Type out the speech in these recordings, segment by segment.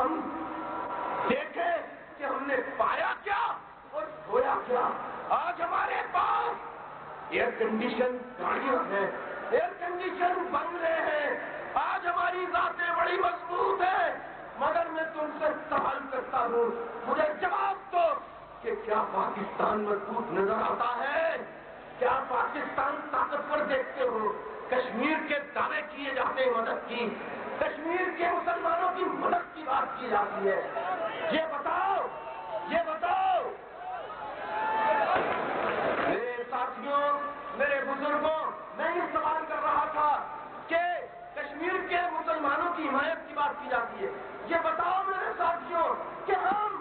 ہم دیکھیں کہ ہم نے پایا کیا اور کھویا کیا۔ آج ہمارے پاس ایئر کنڈیشن گاڑیاں ہیں، ایئر کنڈیشن بنگلے ہیں، آج ہماری ذاتیں بڑی مضبوط ہیں، مگر میں تم سے سوال کرتا ہوں، مجھے جواب دو کہ کیا پاکستان مضبوط نظر آتا ہے؟ کیا پاکستان طاقتور دیکھتے ہو؟ کشمیر کے دعوے کیے جاتے ہیں مدد کی، کشمیر کے مسلمانوں کی مدد کی بات کی جاتی ہے، یہ بتاؤ میرے ساتھیوں، میرے بزرگوں، میں یہ سوال کر رہا تھا کہ کشمیر کے مسلمانوں کی حمایت کی بات کی جاتی ہے، یہ بتاؤ میرے ساتھیوں کہ ہم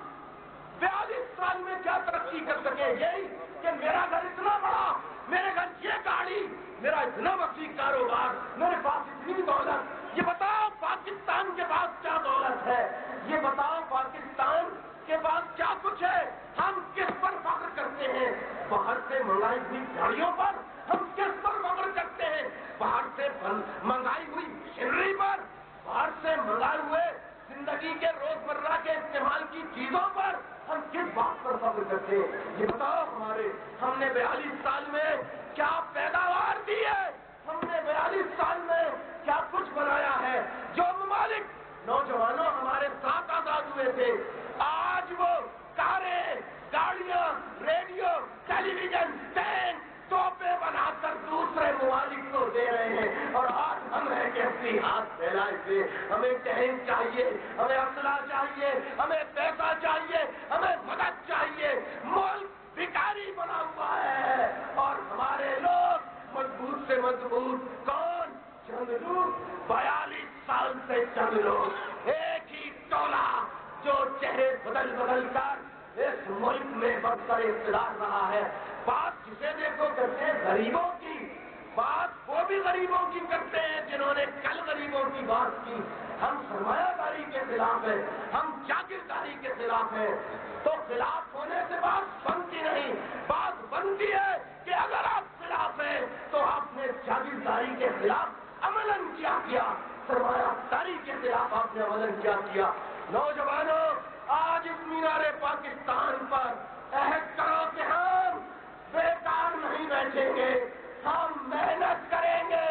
42 سال میں کیا ترقی کر سکے؟ یہی کہ میرا گھر اتنا بڑا، میرے گھر یہ گاڑی، میرا اتنا وسیع کاروبار، میرے پاس اتنی دولت۔ یہ بتاؤ پاکستان کے پاس کیا دولت ہے؟ یہ بتاؤ پاکستان کے پاس کیا کچھ ہے؟ ہم کس پر فخر کرتے ہیں؟ باہر سے منگائی ہوئی گاڑیوں پر ہم کس پر فخر کرتے ہیں؟ باہر سے منگائی ہوئی مشینری پر، باہر سے منگائے ہوئے زندگی کے روزمرہ کے استعمال کی چیزوں پر ہم کس بات پر فخر کرتے ہیں؟ یہ بتاؤ ہم نے 42 سال میں کیا پیداوار دی ہے؟ ہم نے 42 سال میں کیا کچھ بنایا ہے؟ جو ممالک نوجوانوں ہمارے ساتھ آزاد ہوئے تھے، آج وہ کاریں، گاڑیاں، ریڈیو، ٹیلی ویژن، ٹینک، توپیں بنا کر دوسرے ممالک کو دے رہے ہیں، اور آج ہم ہیں کہ اپنی ہاتھ پھیلائے تھے، ہمیں ٹینک چاہیے، ہمیں اسلحہ چاہیے، ہمیں پیسہ چاہیے، ہمیں مدد چاہیے۔ ملک بھکاری بنا ہوا ہے اور ہمارے لوگ مضبوط سے مضبوط کون؟ چند لوگ، 42 سال سے چند لوگ، ایک ہی ٹولہ جو چہرے بدل بدل کر اس ملک میں برسر اقتدار رہا ہے۔ بات جسے دیکھو کرتے ہیں غریبوں کی، بات وہ بھی غریبوں کی کرتے ہیں جنہوں نے کل غریبوں کی بات کی۔ ہم سرمایہ داری کے خلاف ہیں، ہم جاگیرداری کے خلاف ہیں، تو خلاف ہونے سے بات بنتی نہیں، بات بنتی ہے کہ اگر آپ خلاف ہیں تو آپ نے جاگیرداری کے خلاف عملاً کیا، سرمایہ داری کے خلاف آپ نے عملاً کیا۔ نوجوانوں، آج اس مینار پاکستان پر عہد کرو کہ ہم بیکار نہیں بیٹھیں گے، ہم محنت کریں گے،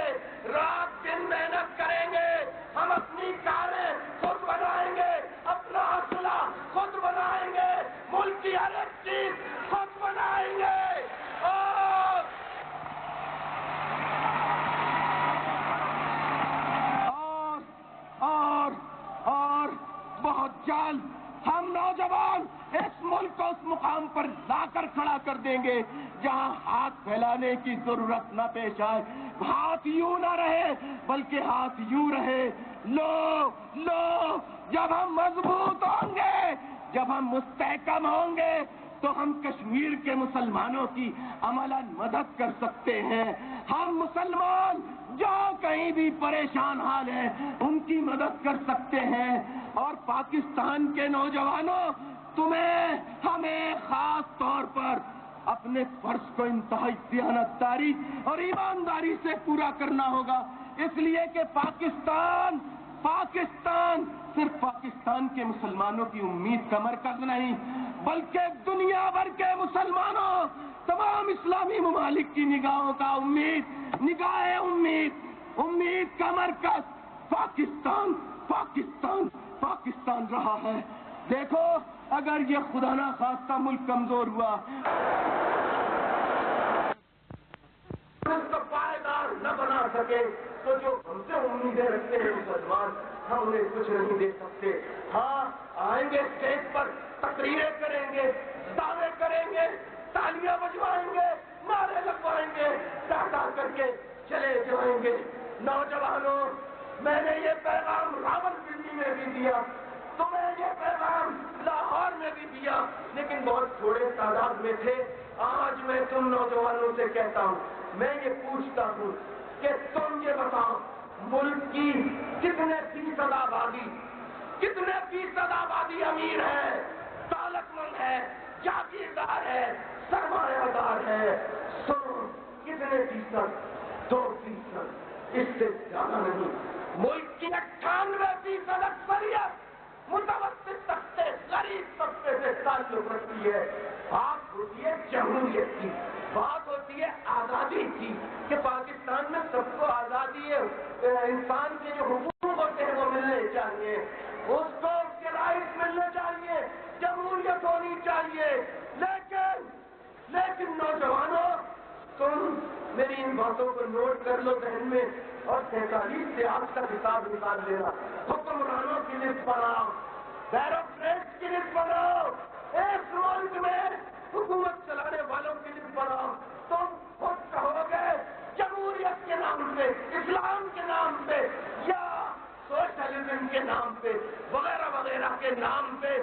رات دن محنت کریں گے، ہم اپنی کاریں خود بنائیں گے، اپنا اسلحہ خود بنائیں گے، ملک کی ہر ایک چیز خود بنائیں گے، اور بہت جلد ہم نوجوان اس ملک کو اس مقام پر لا کر کھڑا کر دیں گے جہاں ہاتھ پھیلانے کی ضرورت نہ پیش آئے، ہاتھ یوں نہ رہے بلکہ ہاتھ یوں رہے۔ لو جب ہم مضبوط ہوں گے، جب ہم مستحکم ہوں گے تو ہم کشمیر کے مسلمانوں کی عملاً مدد کر سکتے ہیں۔ ہم مسلمان جو کہیں بھی پریشان حال ہیں ان کی مدد کر سکتے ہیں، اور پاکستان کے نوجوانوں، تمہیں ہمیں خاص طور پر اپنے فرض کو انتہائی دیانتداری اور ایمانداری سے پورا کرنا ہوگا، اس لیے کہ پاکستان صرف پاکستان کے مسلمانوں کی امید کا مرکز نہیں بلکہ دنیا بھر کے مسلمانوں، تمام اسلامی ممالک کی نگاہوں کا امید کا مرکز پاکستان رہا ہے۔ دیکھو، اگر یہ خدا نہ خواستہ ملک کمزور ہوا، کو پائیدار نہ بنا سکے تو جو ہم سے امیدیں رکھتے ہیں مسلمان، ہم انہیں کچھ نہیں دے سکتے۔ ہاں، آئیں گے اسٹیج پر، تقریریں کریں گے، دعوے کریں گے، تالیاں بجوائیں گے، نعرے لگوائیں گے، ٹاٹا کر کے چلے جائیں گے۔ نوجوانوں، میں نے یہ پیغام راولپنڈی میں بھی دیا، تمہیں یہ پیغام لاہور میں بھی دیا، لیکن بہت تھوڑے تعداد میں تھے۔ آج میں تم نوجوانوں سے کہتا ہوں، میں یہ پوچھتا ہوں کہ تم یہ بتاؤ، ملک کی کتنے فیصد آبادی امیر ہے، دولت مند ہے، جاگیردار ہے، سرمایہ دار ہے؟ کتنے فیصد؟ 2%، اس سے زیادہ نہیں۔ ملک کی 98% اکثریت متوسط طبقے غریب طبقے سے تعلق رکھتی ہے. بات ہوتی ہے جمہوریت کی, بات ہوتی ہے آزادی کی کہ پاکستان میں سب کو آزادی ہے, انسان کے جو حقوق ہوتے ہیں وہ ملنے چاہیے, اس کو اس کے رائٹس ملنے چاہیے, جمہوریت ہونی چاہیے. لیکن نوجوانوں, تم میری ان باتوں کو نوٹ کر لو ذہن میں, اور 43 سے آج کا حساب نکال لینا. حکمرانوں کی لسٹ بناؤ, بیروکریٹس کی لسٹ بناؤ, ایک ملک میں حکومت چلانے والوں کی لسٹ بناؤ. تم خود کہو گے جمہوریت کے نام پہ, اسلام کے نام پہ, یا سوشلزم کے نام پہ, وغیرہ وغیرہ کے نام پہ,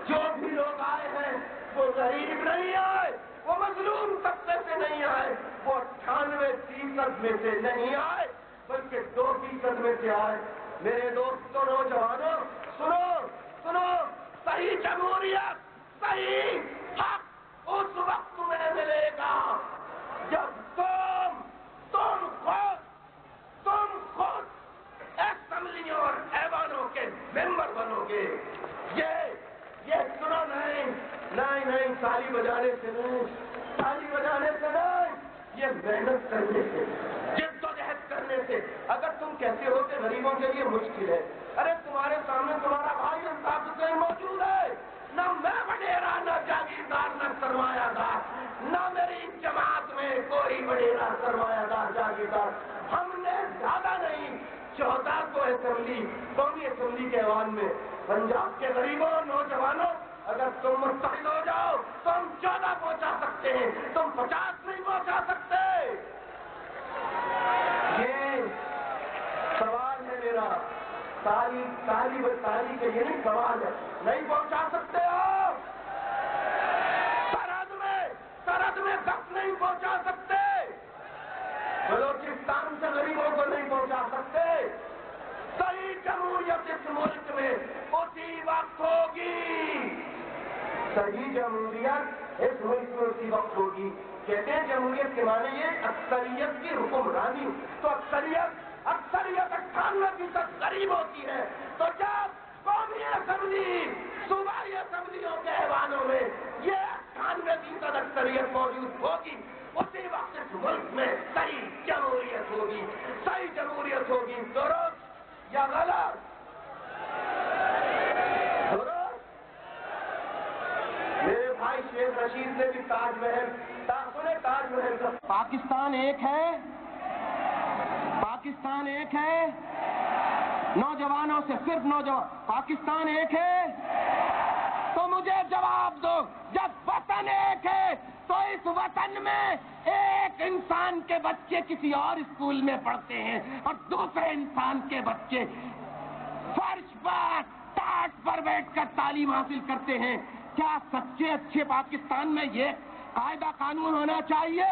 جو بھی لوگ آئے ہیں وہ غریب نہیں آئے, وہ مظلوم طبقے سے نہیں آئے, وہ 98% میں سے نہیں آئے, بلکہ 2% میں سے آئے. میرے دوستوں, نوجوانوں, سنو سنو, صحیح جمہوریت, صحیح حق اس وقت میں ملے گا جب تم خود اسمبلیوں اور ایوانوں کے ممبر بنو گے. یہ سنو, نہیں, تالی بجانے سے نہیں, یہ محنت کرنے سے, جدوجہد کرنے سے. اگر تم کہتے ہو کہ غریبوں کے لیے مشکل ہے, ارے تمہارے سامنے تمہارا بھائی الطاف حسین موجود ہے, نہ میں وڈیرا, نہ جاگیردار, نہ سرمایہ دار, نہ میری جماعت میں کوئی وڈیرا, سرمایہ دار, جاگیردار. ہم نے زیادہ نہیں, 14 کو اسمبلی, قومی اسمبلی کے ایوان میں. پنجاب کے غریبوں, نوجوانوں, اگر تم متحد ہو جاؤ تو ہم 14 پہنچا سکتے ہیں, تم 50 نہیں پہنچا سکتے. یہ سوال ہے میرا, تالی کے یہ نہیں سوال ہے, نہیں پہنچا سکتے ہو. سرحد میں 10 نہیں پہنچا سکتے, بلوچستان سے غریبوں کو نہیں پہنچا سکتے. صحیح جمہوریت اس ملک میں اسی وقت ہوگی, صحیح جمہوریت اس ملک میں اسی وقت ہوگی. کہتے ہیں جمہوریت کے معنی یہ اکثریت کی حکمرانی, تو اکثریت 98% غریب ہوتی ہے. تو جب قومی اسمبلی, صوبائی اسمبلیوں کے ایوانوں میں یہ 98% اکثریت موجود ہوگی, اسی وقت اس ملک میں صحیح جمہوریت ہوگی. صحیح جمہوریت ہوگی. درست یا غلط؟ درست. میرے بھائی شیخ رشید نے بھی تاج محل کا, پاکستان ایک ہے, پاکستان ایک ہے, نوجوانوں سے صرف نوجوان, پاکستان ایک ہے. تو مجھے جواب دو, جب وطن ایک ہے تو اس وطن میں ایک انسان کے بچے کسی اور اسکول میں پڑھتے ہیں اور دوسرے انسان کے بچے فرش پر, ٹاٹ پر بیٹھ کر تعلیم حاصل کرتے ہیں. کیا سچے اچھے پاکستان میں یہ قاعدہ قانون ہونا چاہیے؟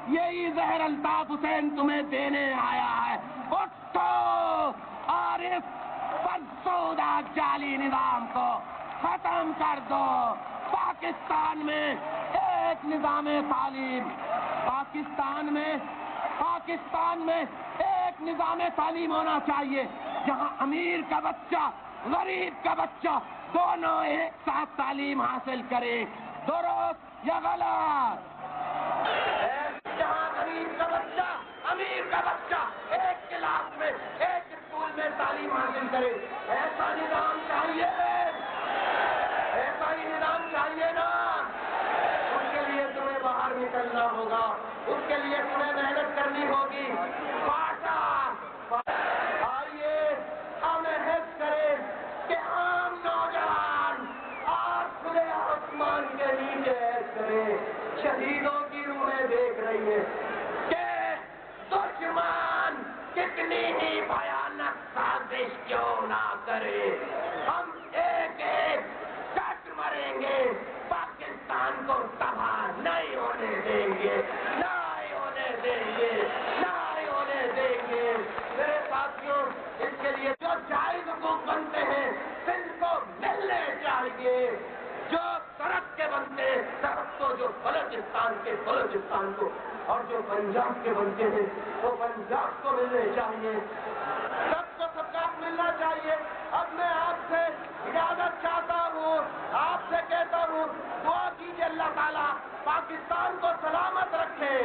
یہی زہر الطاف حسین تمہیں دینے آیا ہے. اٹھو اور اس فرسودہ جعلی نظام کو ختم کر دو. پاکستان میں ایک نظام تعلیم, پاکستان میں ایک نظام تعلیم ہونا چاہیے جہاں امیر کا بچہ, غریب کا بچہ دونوں ایک ساتھ تعلیم حاصل کرے. درست یا غلط؟ جہاں غریب کا بچہ, امیر کا بچہ ایک کلاس میں, ایک اسکول میں تعلیم حاصل کرے. ایسا نظام چاہیے, ایسا ہی نظام چاہیے نا. اس کے لیے تمہیں باہر نکلنا ہوگا, اس کے لیے تمہیں محنت کرنی ہوگی. آئیے ہم عہد کریں کہ عام نوجوان اور کھلے آسمان کے نیچے عہد کریں. شہیدوں کی روحیں دیکھ رہی ہیں کہ دشمن کتنی ہی بھیانک سازش کیوں نہ کرے, ہم ایک ایک کٹ مریں گے, پاکستان کو تباہ نہیں ہونے دیں گے, نہیں ہونے دیں گے, نہیں ہونے دیں گے. میرے ساتھیوں, اس کے لیے جو جائز حقوق بنتے ہیں ان کو ملنے چاہیے, جو سڑک کے بنتے ہیں تو جو بلوچستان کے بلوچستان کو اور جو پنجاب کے بنتے ہیں وہ پنجاب کو ملنے چاہیے، سب کو سبقات ملنا چاہیے۔ اب میں آپ سے اجازت چاہتا ہوں، آپ سے کہتا ہوں دعا کیجیے اللہ تعالیٰ پاکستان کو سلامت رکھے۔